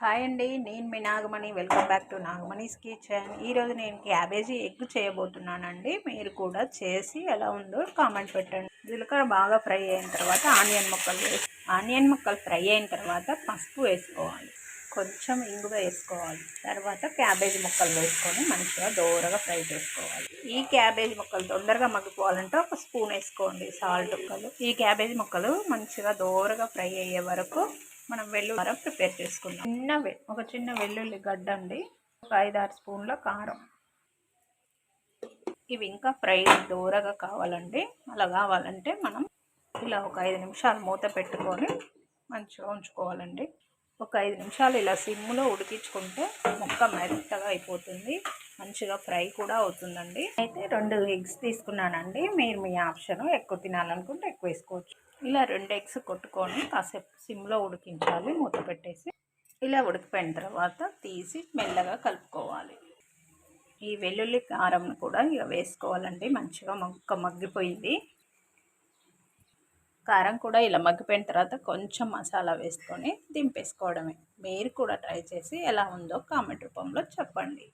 Hi అండి, నేను మీ Nagamani. Welcome back to Nagamani's kitchen. ఈరోజు నేను క్యాబేజీ ఎగ్ చేయబోతున్నానండి. మీరు కూడా చేసి ఎలా ఉందో కామెంట్ పెట్టండి. జీలకర్ర బాగా ఫ్రై అయిన తర్వాత ఆనియన్ ముక్కలు ఫ్రై అయిన తర్వాత పసుపు వేసుకోవాలి, కొంచెం ఇంగువ వేసుకోవాలి. తర్వాత క్యాబేజీ ముక్కలు వేసుకొని మంచిగా దోరగా ఫ్రై చేసుకోవాలి. ఈ క్యాబేజీ ముక్కలు తొందరగా మగ్గిపోవాలంటే ఒక స్పూన్ వేసుకోండి సాల్ట్ ముక్కలు. ఈ క్యాబేజీ ముక్కలు మంచిగా దోరగా ఫ్రై అయ్యే వరకు మనం వెల్లుల్లి ప్రిపేర్ చేసుకుందాం. ఒక చిన్న వెల్లుల్లి గడ్డ అండి, ఒక 5-6 స్పూన్ల కారం. ఇవి ఇంకా ఫ్రై దూరగా కావాలండి. అలా కావాలంటే మనం ఇలా ఒక 5 నిమిషాలు మూత పెట్టుకొని మంచిగా ఉంచుకోవాలండి. ఒక 5 నిమిషాలు ఇలా సిమ్లో ఉడికించుకుంటే ముక్క మెత్తగా అయిపోతుంది, మంచిగా ఫ్రై కూడా అవుతుందండి. అయితే 2 ఎగ్స్ తీసుకున్నానండి. మీరు మీ ఆప్షన్, ఎక్కువ తినాలనుకుంటే ఎక్కువ వేసుకోవచ్చు. ఇలా 2 ఎగ్స్ కొట్టుకొని కాసేపు సిమ్లో ఉడికించాలి మూత పెట్టేసి. ఇలా ఉడికిపోయిన తర్వాత తీసి మెల్లగా కలుపుకోవాలి. ఈ వెల్లుల్లి కారం కూడా ఇక వేసుకోవాలండి. మంచిగా మగ్గిపోయింది. కారం కూడా ఇలా మగ్గిపోయిన తర్వాత కొంచెం మసాలా వేసుకొని దింపేసుకోవడమే. మీరు కూడా ట్రై చేసి ఎలా ఉందో కామెంట్ రూపంలో చెప్పండి.